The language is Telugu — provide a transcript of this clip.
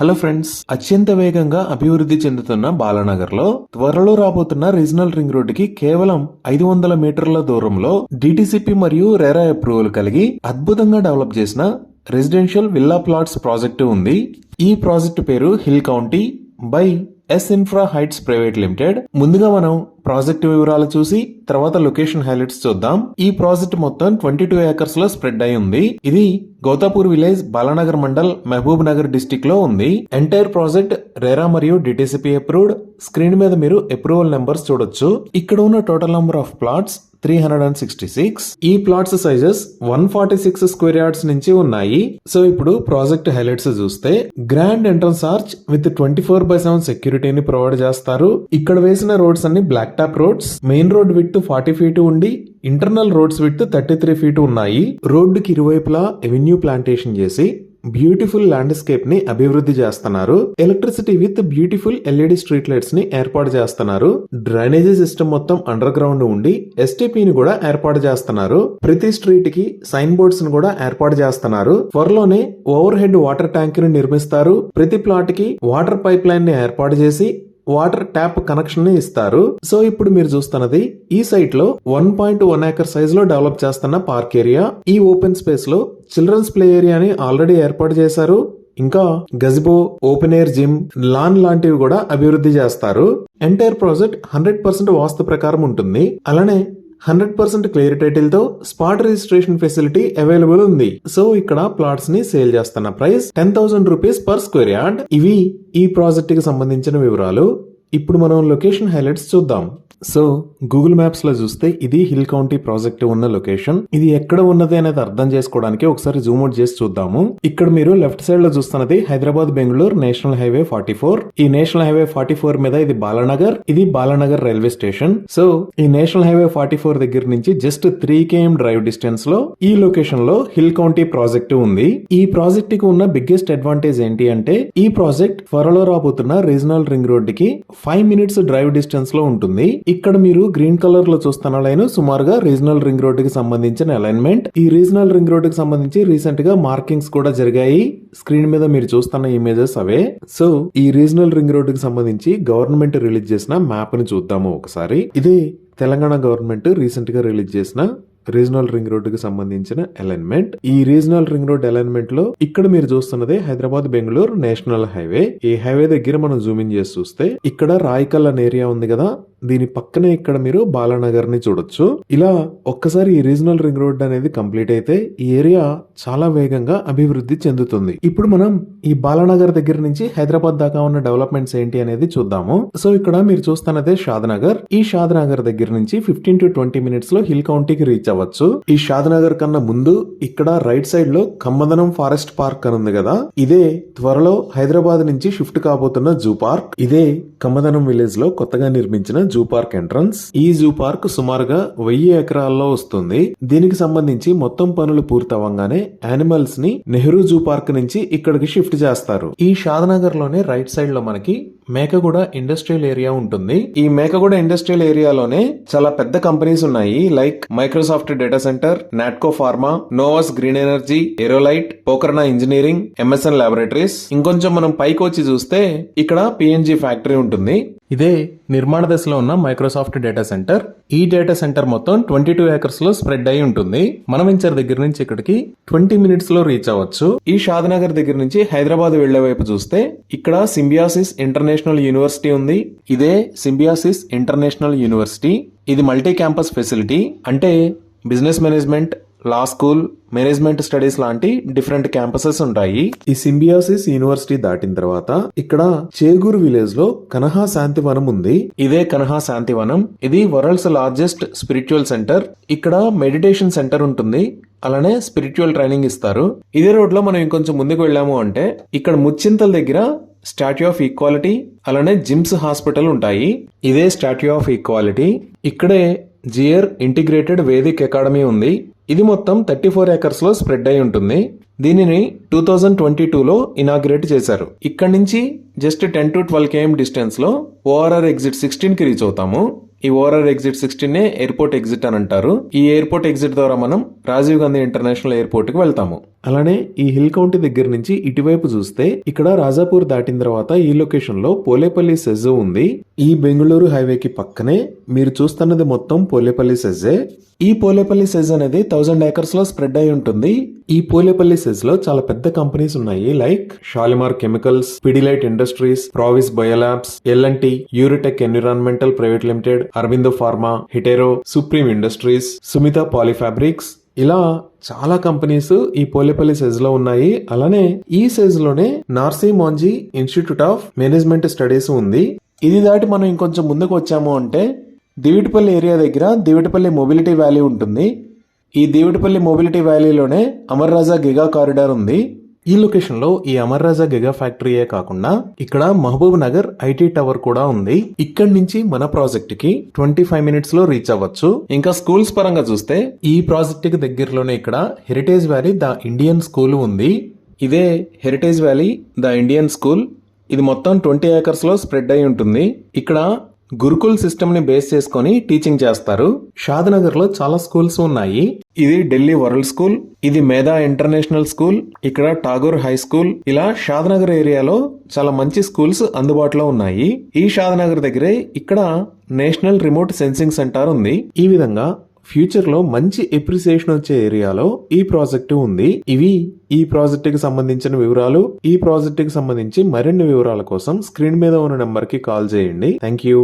హలో ఫ్రెండ్స్, అత్యంత వేగంగా అభివృద్ధి చెందుతున్న బాలానగర్ లో త్వరలో రాబోతున్న రీజనల్ రింగ్ రోడ్డుకి కేవలం 500 మీటర్ల దూరంలో డిటిసిపి మరియు రెరా అప్రూవల్ కలిగి అద్భుతంగా డెవలప్ చేసిన రెసిడెన్షియల్ విల్లా ప్లాట్స్ ప్రాజెక్టు ఉంది. ఈ ప్రాజెక్టు పేరు hill county by S infra heights private limited. ముందుగా మనం ప్రాజెక్టు వివరాలు చూసి తర్వాత లొకేషన్ హైలైట్స్ చూద్దాం. ఈ ప్రాజెక్ట్ మొత్తం 22 ఏకర్స్ లో స్ప్రెడ్ అయి ఉంది. ఇది గౌతాపూర్ విలేజ్, బాలానగర్ మండల్, మహబూబ్ నగర్ డిస్టిక్ లో ఉంది. ఎంటైర్ ప్రాజెక్ట్ రెరా మరియు డిటిసిపి అప్రూవ్డ్. స్క్రీన్ మీద మీరు అప్రూవల్ నెంబర్స్ చూడొచ్చు. ఇక్కడ ఉన్న టోటల్ నెంబర్ ఆఫ్ ప్లాట్స్ 366. ఈ ప్లాట్స్ సైజెస్ 146 స్క్వేర్ యార్డ్స్ నుంచి ఉన్నాయి. సో ఇప్పుడు ప్రాజెక్ట్ హైలైట్స్ చూస్తే గ్రాండ్ ఎంట్రన్స్ ఆర్చ్ విత్ 24/7 సెక్యూరిటీని ప్రొవైడ్ చేస్తారు. ఇక్కడ వేసిన రోడ్స్ అన్ని black top roads. Main road width 40 feet ఉండి ఇంటర్నల్ రోడ్స్ విడ్త్ 33 ఫీట్ ఉన్నాయి. రోడ్డుకి ఇరువైపులా ఎవెన్యూ ప్లాంటేషన్ చేసి బ్యూటిఫుల్ ల్యాండ్స్కేప్ ని అభివృద్ధి చేస్తున్నారు. Electricity with beautiful LED street lights ని ఏర్పాటు చేస్తున్నారు. డ్రైనేజీ సిస్టమ్ మొత్తం అండర్ గ్రౌండ్ ఉండి ఎస్టీపీని కూడా ఏర్పాటు చేస్తున్నారు. ప్రతి స్ట్రీట్ కి సైన్ బోర్డ్స్ ని కూడా ఏర్పాటు చేస్తున్నారు. త్వరలోనే ఓవర్ హెడ్ వాటర్ ట్యాంక్ ని నిర్మిస్తారు. ప్రతి ప్లాట్ కి వాటర్ పైప్ లైన్ ని ఏర్పాటు చేసి వాటర్ ట్యాప్ కనెక్షన్ ని ఇస్తారు. సో ఇప్పుడు మీరు చూస్తున్నది ఈ సైట్ లో 1.1 ఏకర్ సైజ్ లో డెవలప్ చేస్తున్న పార్క్ ఏరియా. ఈ ఓపెన్ స్పేస్ లో చిల్డ్రన్స్ ప్లే ఏరియాని ఆల్రెడీ ఏర్పాటు చేశారు. ఇంకా గజిబో, ఓపెన్ ఎయిర్ జిమ్, లాన్ లాంటివి కూడా అభివృద్ధి చేస్తారు. ఎంటైర్ ప్రాజెక్ట్ 100% వాస్తు ప్రకారం ఉంటుంది. అలానే 100% క్లియర్ టైటిల్ తో స్పాట్ రిజిస్ట్రేషన్ ఫెసిలిటీ అవైలబుల్ ఉంది. సో ఇక్కడ ప్లాట్స్ ని సేల్ చేస్తున్న price 10,000 rupees per square yard. ఇవి ఈ ప్రాజెక్ట్ కి సంబంధించిన వివరాలు. ఇప్పుడు మనం లొకేషన్ హైలైట్స్ చూద్దాం. సో గూగుల్ మ్యాప్స్ లో చూస్తే ఇది హిల్ కౌంటీ ప్రాజెక్ట్ ఉన్న లొకేషన్. ఇది ఎక్కడ ఉన్నది అనేది అర్థం చేసుకోవడానికి ఒకసారి జూమ్ అవుట్ చేసి చూద్దాము. ఇక్కడ మీరు లెఫ్ట్ సైడ్ లో చూస్తున్నది హైదరాబాద్ బెంగళూరు నేషనల్ హైవే 44. ఈ నేషనల్ హైవే 44 మీద ఇది బాలానగర్. ఇది బాలానగర్ రైల్వే స్టేషన్. సో ఈ నేషనల్ హైవే 44 దగ్గర నుంచి జస్ట్ 3 km డ్రైవ్ డిస్టెన్స్ లో ఈ లొకేషన్ లో హిల్ కౌంటీ ప్రాజెక్ట్ ఉంది. ఈ ప్రాజెక్ట్ కి ఉన్న బిగ్గెస్ట్ అడ్వాంటేజ్ ఏంటి అంటే ఈ ప్రాజెక్ట్ త్వరలో రాబోతున్న రీజనల్ రింగ్ రోడ్ కి 5 minutes డ్రైవ్ డిస్టెన్స్ లో ఉంటుంది. ఇక్కడ మీరు గ్రీన్ కలర్ లో చూస్తున్న లైన్ సుమారుగా రీజనల్ రింగ్ రోడ్ కి సంబంధించిన అలైన్మెంట్. ఈ రీజనల్ రింగ్ రోడ్ కి సంబంధించి రీసెంట్ గా మార్కింగ్స్ కూడా జరిగాయి. స్క్రీన్ మీద మీరు చూస్తున్న ఇమేజెస్ అవే. సో ఈ రీజనల్ రింగ్ రోడ్ కి సంబంధించి గవర్నమెంట్ రిలీజ్ చేసిన మ్యాప్ ని చూద్దాము ఒకసారి. ఇదే తెలంగాణ గవర్నమెంట్ రీసెంట్ గా రిలీజ్ చేసిన రీజనల్ రింగ్ రోడ్ కి సంబంధించిన అలైన్మెంట్. ఈ రీజనల్ రింగ్ రోడ్ అలైన్మెంట్ లో ఇక్కడ మీరు చూస్తున్నదే హైదరాబాద్ బెంగళూరు నేషనల్ హైవే. ఈ హైవే దగ్గర మనం జూమ్ ఇన్ చేసి చూస్తే ఇక్కడ రాయకల్ అనే ఏరియా ఉంది కదా, దీని పక్కనే ఇక్కడ మీరు బాలానగర్ ని చూడొచ్చు. ఇలా ఒక్కసారి ఈ రీజనల్ రింగ్ రోడ్ అనేది కంప్లీట్ అయితే ఈ ఏరియా చాలా వేగంగా అభివృద్ధి చెందుతుంది. ఇప్పుడు మనం ఈ బాలానగర్ దగ్గర నుంచి హైదరాబాద్ దాకా ఉన్న డెవలప్మెంట్స్ ఏంటి అనేది చూద్దాము. సో ఇక్కడ మీరు చూస్తున్నదే షాద్నగర్. ఈ షాద్నగర్ దగ్గర నుంచి 15 to 20 minutes లో హిల్ కౌంటీకి రీచ్ అవ్వచ్చు. ఈ షాద్నగర్ కన్నా ముందు ఇక్కడ రైట్ సైడ్ లో కమ్మదనం ఫారెస్ట్ పార్క్ అని ఉంది కదా, ఇదే త్వరలో హైదరాబాద్ నుంచి షిఫ్ట్ కాబోతున్న జూ పార్క్. ఇదే కమ్మదనం విలేజ్ లో కొత్తగా నిర్మించిన జూ పార్క్ ఎంట్రన్స్. ఈ జూ పార్క్ సుమారుగా 1000 ఎకరాల్లో వస్తుంది. దీనికి సంబంధించి మొత్తం పనులు పూర్తవగానే యానిమల్స్ ని నెహ్రూ జూ పార్క్ నుంచి ఇక్కడికి షిఫ్ట్ చేస్తారు. ఈ షాద్నగర్ లోనే రైట్ సైడ్ లో మనకి మేకగూడ ఇండస్ట్రియల్ ఏరియా ఉంటుంది. ఈ మేకగూడ ఇండస్ట్రియల్ ఏరియాలోనే చాలా పెద్ద కంపెనీస్ ఉన్నాయి. Like Microsoft data centre, Natco pharma, నోవాస్ green energy, Aerolite, Pokarna engineering, MSN laboratories. ఇంకొంచెం మనం పైకి వచ్చి చూస్తే ఇక్కడ పిఎన్జి ఫ్యాక్టరీ ఉంటుంది. ఇదే నిర్మాణ దశలో ఉన్న మైక్రోసాఫ్ట్ డేటా సెంటర్. ఈ డేటా సెంటర్ మొత్తం 22 ఏకర్స్ లో స్ప్రెడ్ అయి ఉంటుంది. మనమించర్ దగ్గర నుంచి ఇక్కడికి 20 minutes లో రీచ్ అవ్వచ్చు. ఈ షాద్నగర్ దగ్గర నుంచి హైదరాబాద్ వెళ్లే వైపు చూస్తే ఇక్కడ సింబియాసిస్ ఇంటర్నేషనల్ యూనివర్సిటీ ఉంది. ఇదే సింబియాసిస్ ఇంటర్నేషనల్ యూనివర్సిటీ. ఇది మల్టీ క్యాంపస్ ఫెసిలిటీ. అంటే బిజినెస్ మేనేజ్మెంట్, లా స్కూల్, మేనేజ్మెంట్ స్టడీస్ లాంటి డిఫరెంట్ క్యాంపసెస్ ఉంటాయి. ఈ సింబియాసిస్ యూనివర్సిటీ దాటిన తర్వాత ఇక్కడ చేగూరు విలేజ్ లో కనహా శాంతివనం ఉంది. ఇదే కనహా శాంతివనం. ఇది వరల్డ్స్ లార్జెస్ట్ స్పిరిచువల్ సెంటర్. ఇక్కడ మెడిటేషన్ సెంటర్ ఉంటుంది. అలానే స్పిరిచువల్ ట్రైనింగ్ ఇస్తారు. ఇదే రోడ్ లో మనం ఇంకొంచెం ముందుకు వెళ్ళాము అంటే ఇక్కడ ముచ్చింతల దగ్గర స్టాట్యూ ఆఫ్ ఈక్వాలిటీ, అలానే జిమ్స్ హాస్పిటల్ ఉంటాయి. ఇదే స్టాట్యూ ఆఫ్ ఈక్వాలిటీ. ఇక్కడే జియర్ ఇంటిగ్రేటెడ్ వేదిక్ అకాడమీ ఉంది. ఇది మొత్తం 34 ఏకర్స్ లో స్ప్రెడ్ అయి ఉంటుంది. దీనిని 2022లో ఇనాగ్రేట్ చేశారు. ఇక్కడ నుంచి జస్ట్ 10 to 12 km డిస్టెన్స్ లో ఓఆర్ఆర్ ఎగ్జిట్ 16 కి రీచ్ అవుతాము. ఈ ఓఆర్ఆర్ ఎగ్జిట్ 16 నే ఎయిర్పోర్ట్ ఎగ్జిట్ అని అంటారు. ఈ ఎయిర్పోర్ట్ ఎగ్జిట్ ద్వారా మనం రాజీవ్ గాంధీ ఇంటర్నేషనల్ ఎయిర్పోర్ట్ కి వెళ్తాము. అలానే ఈ హిల్ కౌంటీ దగ్గర నుంచి ఇటువైపు చూస్తే ఇక్కడ రాజాపూర్ దాటిన తర్వాత ఈ లొకేషన్ లో పోలేపల్లి సెజ్ ఉంది. ఈ బెంగళూరు హైవేకి పక్కనే మీరు చూస్తున్నది మొత్తం పోలేపల్లి సెజ్జే. ఈ పోలేపల్లి సెజ్ అనేది 1000 ఏకర్స్ లో స్ప్రెడ్ అయి ఉంటుంది. ఈ పోలేపల్లి సెజ్ లో చాలా పెద్ద కంపెనీస్ ఉన్నాయి. Like Shalimar Chemicals, Pidilite Industries, Pravis Biolabs, L and T, Uritech Environmental Private Limited, Aurobindo Pharma, Hetero, Supreme Industries, Sumitha Polyfabrics, ఇలా చాలా కంపెనీస్ ఈ పోలేపల్లి సెజ్ లో ఉన్నాయి. అలానే ఈ సెజ్ లోనే Narsee Monjee Institute of Management Studies ఉంది. ఇది దాటి మనం ఇంకొంచెం ముందుకు వచ్చాము అంటే దివిటిపల్లి ఏరియా దగ్గర దివిటిపల్లి మొబిలిటీ వ్యాలీ ఉంటుంది. ఈ దివిటిపల్లి మొబిలిటీ వ్యాలీలోనే అమర్ రాజా గిగా కారిడార్ ఉంది. ఈ లొకేషన్ లో ఈ అమర్ రాజా గిగా ఫ్యాక్టరీయే కాకుండా ఇక్కడ మహబూబ్ నగర్ ఐటీ టవర్ కూడా ఉంది. ఇక్కడి నుంచి మన ప్రాజెక్ట్ కి 25 మినిట్స్ లో రీచ్ అవ్వచ్చు. ఇంకా స్కూల్స్ పరంగా చూస్తే ఈ ప్రాజెక్ట్ కి దగ్గరలోనే ఇక్కడ heritage valley the Indian school ఉంది. ఇదే heritage valley the Indian school. ఇది మొత్తం 20 ఏకర్స్ లో స్ప్రెడ్ అయి ఉంటుంది. ఇక్కడ గురుకుల్ సిస్టమ్ ని బేస్ చేసుకుని టీచింగ్ చేస్తారు. షాద్నగర్ లో చాలా స్కూల్స్ ఉన్నాయి. ఇది ఢిల్లీ వరల్డ్ స్కూల్, ఇది మేధా ఇంటర్నేషనల్ స్కూల్, ఇక్కడ ఠాగూర్ హై స్కూల్, ఇలా షాద్నగర్ ఏరియాలో చాలా మంచి స్కూల్స్ అందుబాటులో ఉన్నాయి. ఈ షాద్నగర్ దగ్గరే ఇక్కడ నేషనల్ రిమోట్ సెన్సింగ్ సెంటర్ ఉంది. ఈ విధంగా ఫ్యూచర్ లో మంచి ఎప్రిసియేషన్ వచ్చే ఏరియాలో ఈ ప్రాజెక్టు ఉంది. ఇవి ఈ ప్రాజెక్ట్ కి సంబంధించిన వివరాలు. ఈ ప్రాజెక్ట్ కి సంబంధించి మరిన్ని వివరాల కోసం స్క్రీన్ మీద ఉన్న నెంబర్ కి కాల్ చేయండి. Thank you.